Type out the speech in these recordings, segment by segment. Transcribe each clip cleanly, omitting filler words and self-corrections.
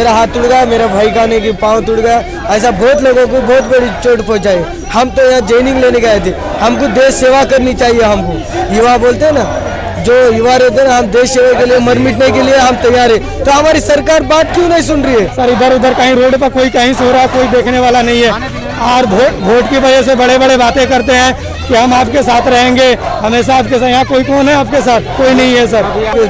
मेरा हाथ टूट गया, मेरा भाई का नहीं कि पाँव टूट गया, ऐसा बहुत लोगों को बहुत बड़ी चोट पहुंचाई। हम तो यहाँ ट्रेनिंग लेने गए थे, हमको देश सेवा करनी चाहिए। हमको युवा बोलते हैं ना, जो युवा रहते हैं ना, हम देश सेवा के लिए मर मिटने के लिए हम तैयार है। तो हमारी सरकार बात क्यों नहीं सुन रही है? सर इधर उधर कहीं रोड पर कोई कहीं सो रहा है, कोई देखने वाला नहीं है। और वोट की वजह से बड़े बड़े बातें करते हैं कि हम आपके साथ रहेंगे, हमेशा आपके साथ। यहाँ कोई कौन है आपके साथ? कोई नहीं है सर।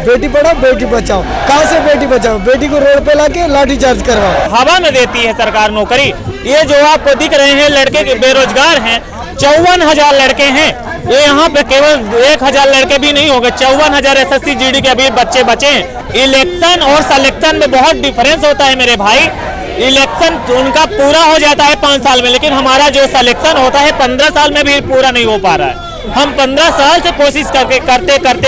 बेटी पढ़ाओ बेटी बचाओ, कहाँ से बेटी बचाओ? बेटी को रोड पे लाके लाठी चार्ज करवाओ। हवा में देती है सरकार नौकरी। ये जो आपको दिख रहे हैं लड़के के बेरोजगार हैं, 54,000 लड़के हैं। ये यहाँ पे केवल 1,000 लड़के भी नहीं होंगे, 54,000 SSC GD के अभी बच्चे बचे हैं। इलेक्शन और सिलेक्शन में बहुत डिफरेंस होता है मेरे भाई। इलेक्शन उनका पूरा हो जाता है 5 साल में, लेकिन हमारा जो सिलेक्शन होता है 15 साल में भी पूरा नहीं हो पा रहा है। हम 15 साल से कोशिश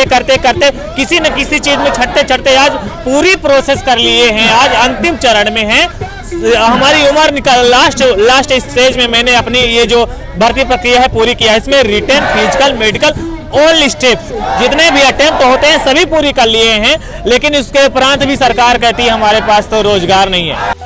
करते किसी न किसी चीज में छटते आज पूरी प्रोसेस कर लिए हैं। आज अंतिम चरण में है, हमारी उम्र निकल लास्ट स्टेज में मैंने अपनी ये जो भर्ती प्रक्रिया है पूरी किया है। इसमें written, physical, medical all steps जितने भी अटेम्प्ट होते हैं सभी पूरी कर लिए हैं, लेकिन इसके उपरांत भी सरकार कहती है हमारे पास तो रोजगार नहीं है।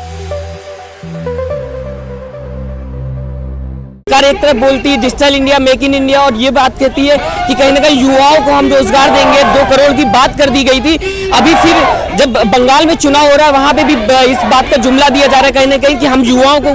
सरकार एक तरफ बोलती है digital India, make in India, और ये बात कहती है कि कहीं ना कहीं युवाओं को हम रोजगार देंगे। 2 करोड़ की बात कर दी गई थी। अभी फिर जब बंगाल में चुनाव हो रहा है वहां पे भी इस बात का जुमला दिया जा रहा है कहीं ना कहीं कि हम युवाओं को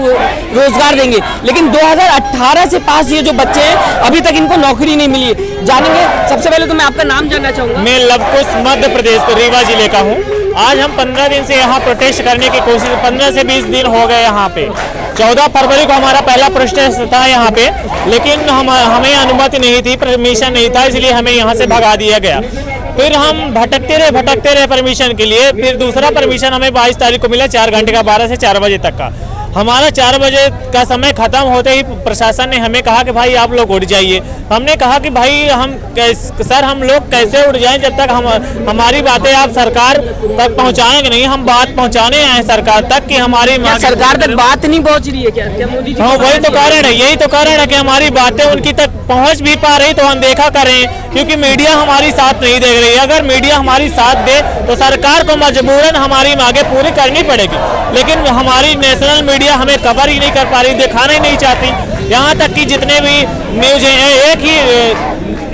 रोजगार देंगे, लेकिन 2018 से पास ये जो बच्चे हैं अभी तक इनको नौकरी नहीं मिली है। जानेंगे, सबसे पहले तो मैं आपका नाम जानना चाहूंगा। मैं लवकुश मध्य प्रदेश रीवा जिले का हूँ। आज हम 15 दिन से यहाँ प्रोटेस्ट करने की कोशिश, 15 से 20 दिन हो गए यहाँ पे। 14 फरवरी को हमारा पहला प्रोटेस्ट था यहाँ पे, लेकिन हमें अनुमति नहीं थी, परमिशन नहीं था, इसलिए हमें यहाँ से भगा दिया गया। फिर हम भटकते रहे परमिशन के लिए। फिर दूसरा परमिशन हमें 22 तारीख को मिला, 4 घंटे का, 12 से 4 बजे तक का। हमारा 4 बजे का समय खत्म होते ही प्रशासन ने हमें कहा कि भाई आप लोग उठ जाइए। हमने कहा कि भाई हम लोग कैसे उठ जाएं जब तक हमारी बातें आप सरकार तक पहुंचाएंगे नहीं। हम बात पहुंचाने आए सरकार तक कि हमारी सरकार तक बात नहीं पहुंच रही है क्या मोदी जी? हाँ, वही तो कारण है, यही तो कारण है कि हमारी बातें उनकी तक पहुंच भी पा रही तो अनदेखा करें, क्योंकि मीडिया हमारी साथ नहीं दे रही है। अगर मीडिया हमारी साथ दे तो सरकार को मजबूरन हमारी मांगे पूरी करनी पड़ेगी, लेकिन हमारी नेशनल मीडिया हमें कवर ही नहीं कर पा रही, दिखाना ही नहीं चाहती। यहाँ तक कि जितने भी न्यूज हैं, एक ही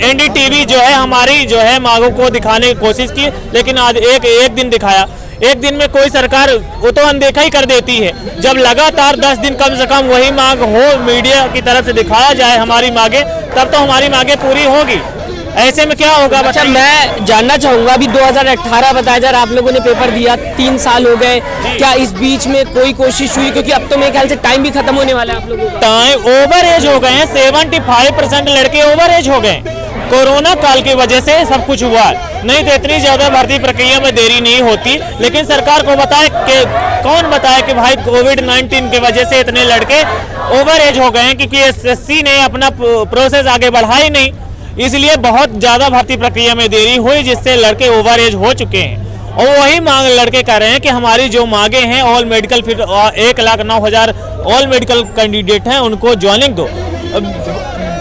NDTV जो है हमारी जो है मांगों को दिखाने की कोशिश की, लेकिन आज एक दिन दिखाया। एक दिन में कोई सरकार वो तो अनदेखा ही कर देती है। जब लगातार 10 दिन कम से कम वही मांग हो, मीडिया की तरफ से दिखाया जाए हमारी मांगे, तब तो हमारी मांगे पूरी होगी। ऐसे में क्या होगा? अच्छा, मैं जानना चाहूंगा, अभी 2018 बताया जा रहा, आप लोगों ने पेपर दिया, 3 साल हो गए, क्या इस बीच में कोई कोशिश हुई? क्योंकि अब तो मेरे ख्याल से टाइम भी खत्म होने वाला है आप लोगों का। टाइम ओवर एज हो गए हैं, 75% लड़के ओवर एज हो गए। कोरोना काल की वजह से सब कुछ हुआ, नहीं तो इतनी ज्यादा भर्ती प्रक्रिया में देरी नहीं होती। लेकिन सरकार को बताए कि कौन बताए कि भाई कोविड-19 की वजह से इतने लड़के ओवर एज हो गए हैं, क्योंकि SSC ने अपना प्रोसेस आगे बढ़ाई नहीं, इसलिए बहुत ज्यादा भर्ती प्रक्रिया में देरी हुई, जिससे लड़के ओवर एज हो चुके हैं। और वही मांग लड़के कर रहे हैं कि हमारी जो मांगे हैं ऑल मेडिकल, फिर 1,09,000 ऑल मेडिकल कैंडिडेट हैं उनको ज्वाइनिंग दो।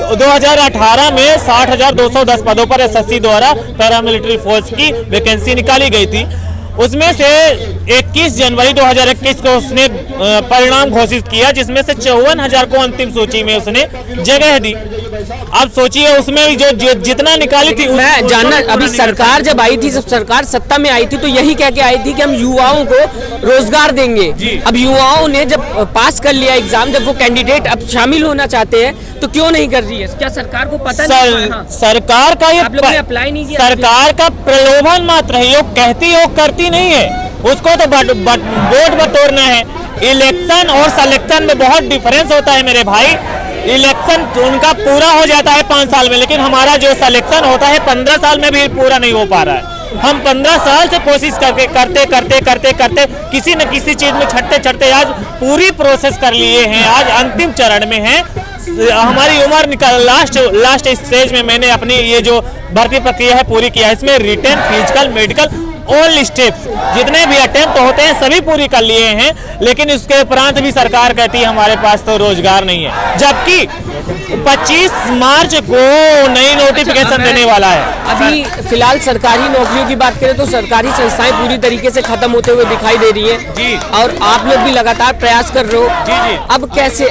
2018 में 60,210 पदों पर SSC द्वारा पैरामिलिट्री फोर्स की वैकेंसी निकाली गई थी। उसमें से 21 जनवरी 2021 को उसने परिणाम घोषित किया, जिसमें से 54,000 को अंतिम सूची में उसने जगह दी। अब सोचिए उसमें जो जितना निकाली थी। मैं जानना, अभी सरकार जब आई थी, जब सरकार सत्ता में आई थी तो यही कह के आई थी कि हम युवाओं को रोजगार देंगे। अब युवाओं ने जब पास कर लिया एग्जाम, जब वो कैंडिडेट अब शामिल होना चाहते हैं तो क्यों नहीं कर रही है? क्या सरकार को पता नहीं? हाँ। सरकार का ये आप लोगों ने अप्लाई नहीं किया? सरकार का प्रलोभन मात्र है, वो कहती है वो करती नहीं है। उसको तो वोट बटोरना है। इलेक्शन और सिलेक्शन में बहुत डिफरेंस होता है मेरे भाई। इलेक्शन उनका पूरा हो जाता है 5 साल में, लेकिन हमारा जो सिलेक्शन होता है 15 साल में भी पूरा नहीं हो पा रहा है। हम 15 साल से कोशिश करते किसी न किसी चीज में छटते आज पूरी प्रोसेस कर लिए हैं। आज अंतिम चरण में है, हमारी उम्र निकल लास्ट स्टेज में मैंने अपनी ये जो भर्ती प्रक्रिया है पूरी किया है। इसमें written, physical, medical all steps जितने भी अटेम्प्ट होते हैं सभी पूरी कर लिए हैं, लेकिन इसके उपरांत भी सरकार कहती है हमारे पास तो रोजगार नहीं है। जबकि 25 मार्च को नई नोटिफिकेशन देने वाला है। अभी फिलहाल सरकारी नौकरियों की बात करें तो सरकारी संस्थाएं पूरी तरीके से खत्म होते हुए दिखाई दे रही है जी। और आप लोग भी लगातार प्रयास कर रहे हो जी।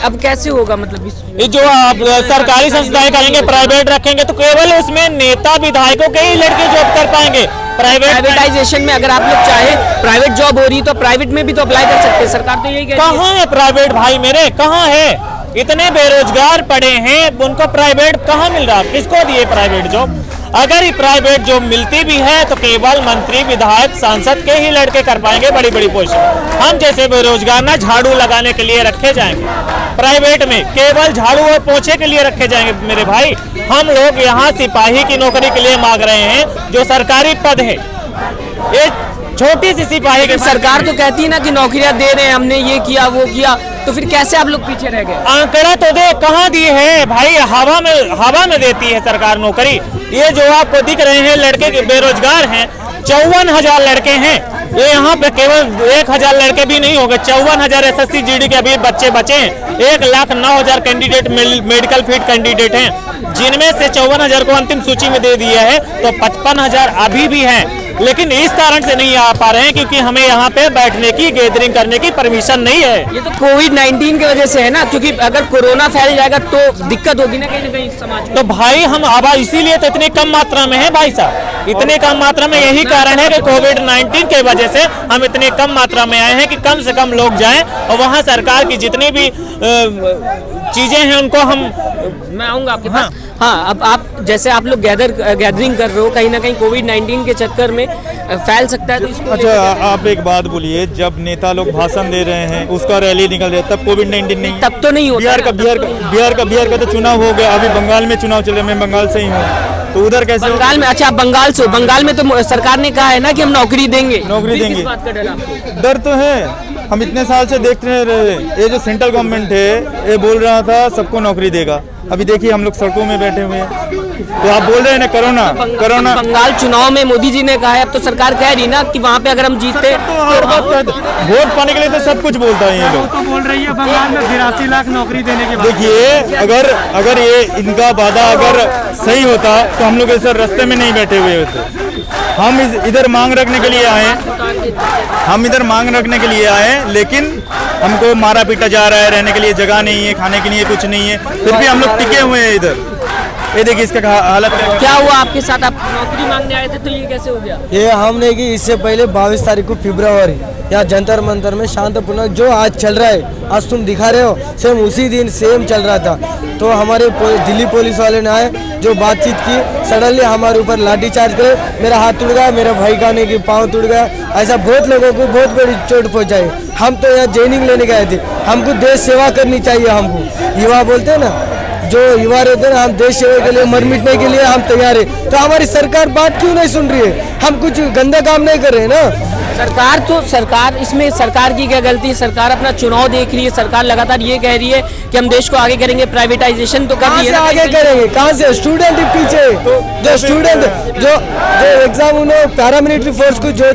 अब कैसे होगा, मतलब ये जो आप सरकारी संस्थाएं करेंगे, प्राइवेट रखेंगे तो केवल उसमें नेता विधायकों के ही लड़के जॉब कर पाएंगे। प्राइवेटाइजेशन में अगर आप लोग चाहे प्राइवेट जॉब हो रही तो प्राइवेट में भी तो अप्लाई कर सकते हैं, सरकार तो यही कह रही है। कहाँ है प्राइवेट भाई मेरे, कहाँ है? इतने बेरोजगार पड़े हैं, उनको प्राइवेट कहाँ मिल रहा? किसको दिए प्राइवेट जॉब? अगर ये प्राइवेट जॉब मिलती भी है तो केवल मंत्री, विधायक, सांसद के ही लड़के कर पाएंगे बड़ी बड़ी पोजीशन। हम जैसे बेरोजगार ना झाड़ू लगाने के लिए रखे जाएंगे प्राइवेट में, केवल झाड़ू और पोछे के लिए रखे जाएंगे मेरे भाई। हम लोग यहाँ सिपाही की नौकरी के लिए मांग रहे हैं, जो सरकारी पद है। ये छोटी सी सिपाही की सरकार तो कहती है ना कि नौकरियां दे रहे हैं, हमने ये किया वो किया, तो फिर कैसे आप लोग पीछे रह गए? आंकड़ा तो दे, कहाँ दिए है भाई? हवा में देती है सरकार नौकरी। ये जो आपको दिख रहे हैं लड़के के बेरोजगार हैं, 54,000 लड़के हैं। ये यहाँ पे केवल 1,000 लड़के भी नहीं होंगे, 54,000 SSC GD के अभी बच्चे बचे हैं। 1,09,000 कैंडिडेट मेडिकल फील्ड कैंडिडेट हैं, जिनमें से 54,000 को अंतिम सूची में दे दिया है, तो 55,000 अभी भी हैं। लेकिन इस कारण से नहीं आ पा रहे हैं क्योंकि हमें यहाँ पे बैठने की, गैदरिंग करने की परमिशन नहीं है। ये तो कोविड-19 की वजह से है ना, क्योंकि अगर कोरोना फैल जाएगा तो दिक्कत होगी ना कहीं समाज में। तो भाई हम अब इसीलिए तो इतनी कम मात्रा में है भाई साहब, इतने कम मात्रा में। यही कारण है कि कोविड-19 के वजह से हम इतने कम मात्रा में आए हैं कि कम से कम लोग जाएं और वहाँ सरकार की जितनी भी चीजें हैं उनको हम। मैं आऊंगा आपके पास। हाँ, अब आप जैसे आप लोग गैदरिंग कर रहे हो, कहीं ना कहीं कोविड-19 के चक्कर में फैल सकता है, तो इसको अच्छा आप एक बात बोलिए, जब नेता लोग भाषण दे रहे हैं, उसका रैली निकल रहा है, तब कोविड-19 नहीं? तब तो नहीं होता। बिहार का तो चुनाव हो गया, अभी बंगाल में चुनाव चल रहा है, मैं बंगाल से ही हूँ, तो उधर कैसे? बंगाल में? अच्छा, आप बंगाल से हो। बंगाल में तो सरकार ने कहा है ना कि हम नौकरी देंगे। देंगे। किस बात का डर आपको? डर तो है, हम इतने साल से देखते रहे। ये जो सेंट्रल गवर्नमेंट है, ये बोल रहा था सबको नौकरी देगा, अभी देखिए हम लोग सड़कों में बैठे हुए हैं। तो आप बोल रहे हैं ना कोरोना बंगाल चुनाव में मोदी जी ने कहा है, अब तो सरकार कह रही ना कि वहाँ पे अगर हम जीते तो वोट पाने के लिए तो सब कुछ बोलता है ये लोग। तो बोल रही है बंगाल में 82 लाख नौकरी देने के बाद। देखिए अगर ये इनका वादा अगर सही होता तो हम लोग ऐसे रास्ते में नहीं बैठे हुए होते। हम इधर मांग रखने के लिए आए, लेकिन हमको मारा पीटा जा रहा है, रहने के लिए जगह नहीं है, खाने के लिए कुछ नहीं है, फिर भी हम लोग टिके हुए हैं इधर। ये देखिए इसका हालत क्या हुआ आपके साथ? आप नौकरी मांगने आए थे तो ये कैसे हो गया? ये हमने की इससे पहले 22 तारीख को फरवरी यहाँ जंतर मंतर में शांतिपूर्ण जो आज चल रहा है, आज तुम दिखा रहे हो, सेम उसी दिन सेम चल रहा था। तो हमारे दिल्ली पुलिस वाले ने आए, जो बातचीत की, सडनली हमारे ऊपर लाठी चार्ज करे, मेरा हाथ टूट गया, मेरे भाई का ने की पाँव टूट गया, ऐसा बहुत लोगों को बहुत बड़ी चोट पहुँचाई। हम तो यहाँ ट्रेनिंग लेने गए थे, हमको देश सेवा करनी चाहिए। हमको युवा बोलते हैं ना, जो युवा रहते हैं ना, हम देश सेवा के लिए मर मिटने के लिए हम तैयार है। तो हमारी सरकार बात क्यों नहीं सुन रही है? हम कुछ गंदा काम नहीं कर रहे हैं ना। सरकार इसमें सरकार की क्या गलती है? सरकार अपना चुनाव देख रही है, सरकार लगातार ये कह रही है कि हम देश को आगे करेंगे, प्राइवेटाइजेशन तो कर रही है। कहाँ से आगे करेंगे? कहाँ से? स्टूडेंट ही पीछे, जो स्टूडेंट जो एग्जाम उन्होंने पैरामिलिट्री फोर्स को जो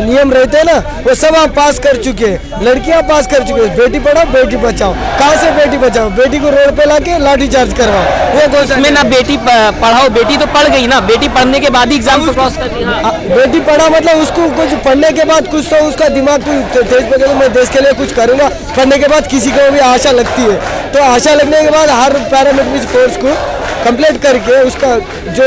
नियम रहते हैं ना, वो सब आप पास कर चुके हैं, लड़कियां पास कर चुके हैं। बेटी पढ़ाओ बेटी बचाओ, कहाँ से बेटी बचाओ? बेटी को रोड पे लाके लाठी चार्ज करवाओ, वो घोषणा में ना बेटी पढ़ाओ, बेटी तो पढ़ गई ना, बेटी पढ़ने के बाद ही एग्जाम को क्रॉस कर दिया। बेटी पढ़ा मतलब उसको कुछ पढ़ने के बाद कुछ तो उसका दिमाग को देश पे, मैं देश के लिए कुछ करूंगा। पढ़ने के बाद किसी को भी आशा लगती है, तो आशा लगने के बाद हर पैरामिलिट्री फोर्स को कंप्लीट करके उसका जो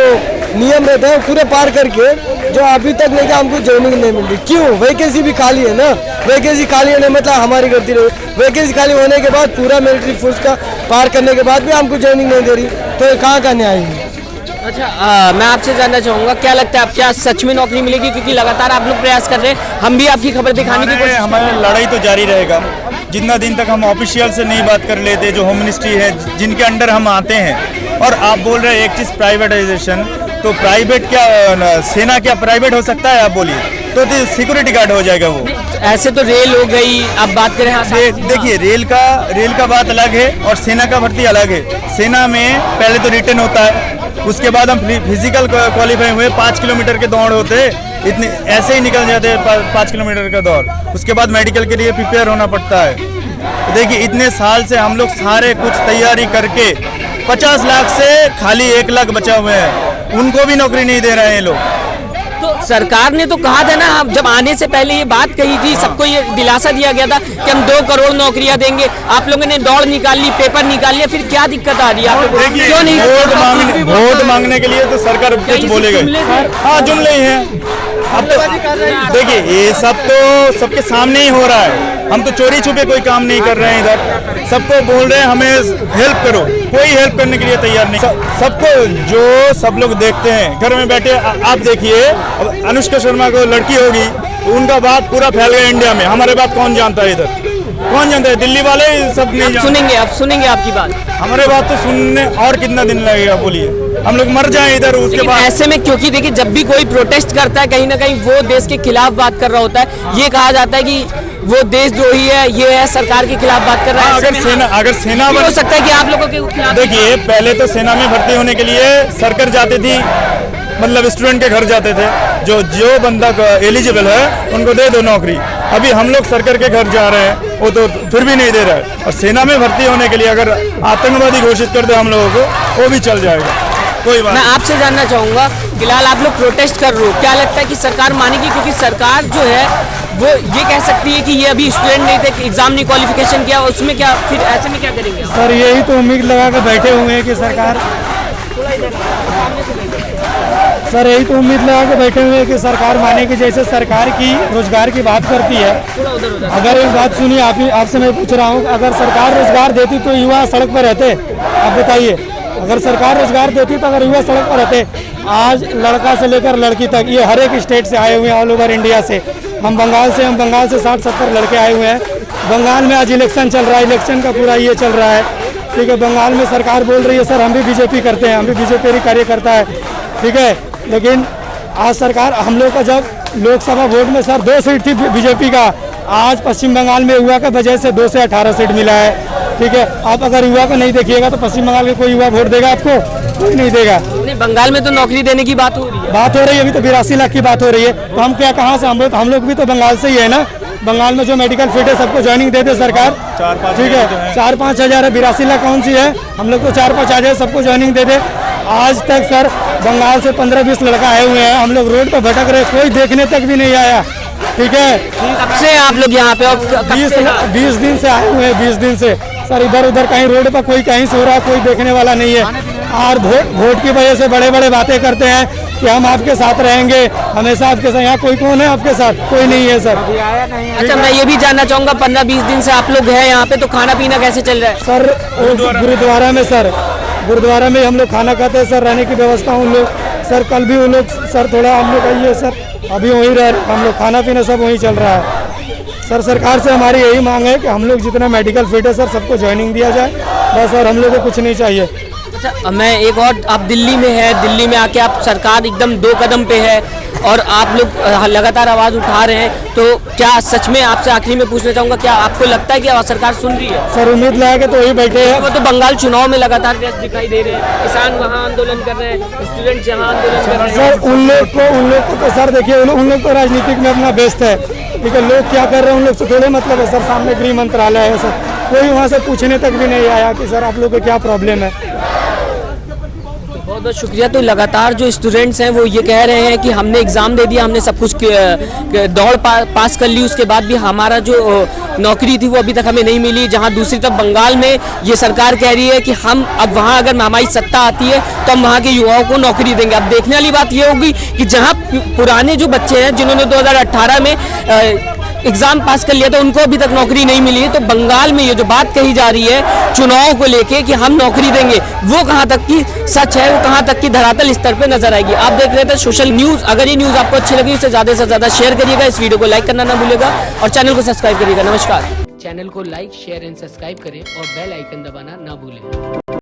नियम रहता है पूरे पार करके, जो अभी तक नहीं, हमको ज्वाइनिंग नहीं मिल रही। क्यों? वैकेंसी भी खाली है ना, वैकेंसी खाली है मतलब हमारी गलती रही। वैकेंसी खाली होने के बाद पूरा मिलिट्री फोर्स का पार करने के बाद भी हमको ज्वाइनिंग नहीं दे रही, तो कहाँ का न्याय है? अच्छा, मैं आपसे जानना चाहूँगा, क्या लगता है आप क्या सच में नौकरी मिलेगी? क्योंकि लगातार आप लोग प्रयास कर रहे हैं, हम भी आपकी खबर दिखाने की कोशिश। हमारी लड़ाई तो जारी रहेगा जितना दिन तक हम ऑफिशियल से नहीं बात कर लेते, जो होम मिनिस्ट्री है जिनके अंडर हम आते हैं। और आप बोल रहे हैं एक चीज़ प्राइवेटाइजेशन, तो प्राइवेट क्या, सेना क्या प्राइवेट हो सकता है? आप बोलिए, तो सिक्योरिटी गार्ड हो जाएगा वो। ऐसे तो रेल हो गई, आप बात करें। देखिए रेल का बात अलग है और सेना का भर्ती अलग है। सेना में पहले तो रिटर्न होता है, उसके बाद हम फिजिकल क्वालिफाई हुए, 5 किलोमीटर के दौड़ होते, इतने ऐसे ही निकल जाते हैं 5 किलोमीटर का दौड़। उसके बाद मेडिकल के लिए प्रिपेयर होना पड़ता है। देखिए इतने साल से हम लोग सारे कुछ तैयारी करके 50 लाख से खाली 1 लाख बचा हुए हैं, उनको भी नौकरी नहीं दे रहे हैं ये लोग। तो सरकार ने तो कहा था ना, हम जब आने से पहले ये बात कही थी, सबको ये दिलासा दिया गया था कि हम 2 करोड़ नौकरियां देंगे। आप लोगों ने दौड़ निकाल ली, पेपर निकाल लिया, फिर क्या दिक्कत आ रही है आप लोगों को? क्यों नहीं वोट मांगने के लिए तो सरकार कुछ बोलेगा। हाँ, जुमले ही हैं। अब तो देखिए ये सब तो सबके सामने ही हो रहा है, हम तो चोरी छुपे कोई काम नहीं कर रहे हैं इधर, सबको बोल रहे हैं हमें हेल्प करो, कोई हेल्प करने के लिए तैयार नहीं। सबको जो सब लोग देखते हैं घर में बैठे, आप देखिए अनुष्का शर्मा को लड़की होगी तो उनका बात पूरा फैल गया इंडिया में, हमारे बात कौन जानता है इधर, कौन जानता है? दिल्ली वाले सब नहीं जानते। आप सुनेंगे आपकी बात, हमारे बात तो सुनने और कितना दिन लगेगा बोलिए, हम लोग मर जाएं इधर उसके बाद। ऐसे में क्योंकि देखिए जब भी कोई प्रोटेस्ट करता है कहीं ना कहीं वो देश के खिलाफ बात कर रहा होता है, ये कहा जाता है कि वो देशद्रोही है, ये है सरकार के खिलाफ बात कर रहा है। अगर सेना हो सकता है कि आप लोगों के खिलाफ। देखिए पहले तो सेना में भर्ती होने के लिए सरकार जाती थी, मतलब स्टूडेंट के घर जाते थे, जो बंदा एलिजिबल है उनको दे दो नौकरी। अभी हम लोग सरकार के घर जा रहे हैं, वो तो फिर भी नहीं दे रहा है। और सेना में भर्ती होने के लिए अगर आतंकवादी घोषित कर दे हम लोगों को, वो भी चल जाएगा, कोई बात। मैं आपसे जानना चाहूंगा, फिलहाल आप लोग प्रोटेस्ट कर रहे हो, क्या लगता है कि सरकार मानेगी? क्योंकि सरकार जो है वो ये कह सकती है कि ये अभी स्टूडेंट नहीं थे, एग्जाम नहीं क्वालिफिकेशन किया, उसमें क्या, फिर ऐसे में क्या करेंगे? सर यही तो उम्मीद लगा कर बैठे हुए हैं कि सरकार मानेगी। जैसे सरकार की रोजगार की बात करती है, अगर एक बात सुनिए, आपसे मैं पूछ रहा हूँ, अगर सरकार रोजगार देती तो युवा सड़क पर रहते? आप बताइए, अगर सरकार रोजगार देती तो अगर युवा सड़क पर रहते? आज लड़का से लेकर लड़की तक ये हर एक स्टेट से आए हुए हैं, ऑल ओवर इंडिया से। हम बंगाल से 60-70 लड़के आए हुए हैं। बंगाल में आज इलेक्शन चल रहा है, इलेक्शन का पूरा ये चल रहा है, ठीक है। बंगाल में सरकार बोल रही है सर हम भी बीजेपी करते हैं, हम भी बीजेपी कार्यकर्ता है, ठीक है। लेकिन आज सरकार, हम लोग का जब लोकसभा वोट में सर 2 सीट थी बीजेपी का, आज पश्चिम बंगाल में युवा के वजह से 2 से 18 सीट मिला है, ठीक है। आप अगर युवा को नहीं देखिएगा तो पश्चिम बंगाल के कोई युवा वोट देगा आपको? कोई नहीं देगा। नहीं, बंगाल में तो नौकरी देने की बात हो रही है, अभी तो 82 लाख की बात हो रही है। तो हम क्या, कहाँ से, हम लोग भी तो बंगाल से ही है ना। बंगाल में जो मेडिकल फील्ड है सबको ज्वाइनिंग दे दे सरकार, ठीक है। 4-5 हज़ार है, 82 लाख कौन सी है? हम लोग तो 4-5 हज़ार सबको ज्वाइनिंग दे दे। आज तक सर बंगाल से 15-20 लड़का आए हुए हैं, हम लोग रोड पर भटक रहे, कोई देखने तक भी नहीं आया, ठीक है। कब से आप लोग यहाँ पे? 20 दिन से आए हुए हैं, 20 दिन से सर। इधर उधर कहीं रोड पर कोई कहीं सो रहा है, कोई देखने वाला नहीं है। और वोट की वजह से बड़े बड़े बातें करते हैं कि हम आपके साथ रहेंगे, हमेशा आपके साथ। यहाँ कोई कौन है आपके साथ? कोई नहीं है सर। अच्छा, मैं ये भी जानना चाहूंगा, 15-20 दिन से आप लोग हैं यहाँ पे, तो खाना पीना कैसे चल रहा है? सर गुरुद्वारा में, सर गुरुद्वारा में हम लोग खाना खाते हैं सर, रहने की व्यवस्था उन लोग सर। कल भी वो लोग सर थोड़ा हम लोग आइए सर, अभी वहीं रह रहे हम लोग, खाना पीना सब वहीं चल रहा है सर। सरकार से हमारी यही मांग है कि हम लोग जितना मेडिकल फील्ड है सर सबको ज्वाइनिंग दिया जाए बस, और हम लोग को कुछ नहीं चाहिए। अच्छा, मैं एक और, आप दिल्ली में है, दिल्ली में आके आप सरकार एकदम 2 कदम पे है और आप लोग लगातार आवाज़ उठा रहे हैं, तो क्या सच में, आपसे आखिरी में पूछना चाहूँगा, क्या आपको लगता है कि आवाज़ सरकार सुन रही है? सर उम्मीद लगा के तो वही बैठे हैं। वो तो बंगाल चुनाव में लगातार व्यस्त दिखाई दे रहे हैं, किसान वहाँ आंदोलन कर रहे हैं, स्टूडेंट्स यहाँ आंदोलन कर रहे हैं। सर उन लोग को तो सर देखिए, उन लोग तो राजनीतिक में अपना व्यस्त है, ठीक है। लोग क्या कर रहे हैं उन लोग से थोड़े मतलब है सर। सामने गृह मंत्रालय है सर, कोई वहाँ से पूछने तक भी नहीं आया कि सर आप लोग को क्या प्रॉब्लम है। बहुत बहुत शुक्रिया। तो लगातार जो स्टूडेंट्स हैं वो ये कह रहे हैं कि हमने एग्ज़ाम दे दिया, हमने सब कुछ दौड़ पास कर ली, उसके बाद भी हमारा जो नौकरी थी वो अभी तक हमें नहीं मिली। जहां दूसरी तरफ बंगाल में ये सरकार कह रही है कि हम अब वहां अगर हमारी सत्ता आती है तो हम वहां के युवाओं को नौकरी देंगे। अब देखने वाली बात ये होगी कि जहां पुराने जो बच्चे हैं जिन्होंने 2018 में एग्जाम पास कर लिया था उनको अभी तक नौकरी नहीं मिली है, तो बंगाल में ये जो बात कही जा रही है चुनाव को लेके कि हम नौकरी देंगे, वो कहां तक की सच है, वो कहां तक की धरातल स्तर पे नजर आएगी। आप देख रहे थे सोशल न्यूज। अगर ये न्यूज आपको अच्छी लगी इसे ज्यादा से ज्यादा शेयर करिएगा, इस वीडियो को लाइक करना ना भूलिएगा और चैनल को सब्सक्राइब करिएगा। नमस्कार। चैनल को लाइक, शेयर एंड सब्सक्राइब करें और बेल आइकन दबाना ना भूलें।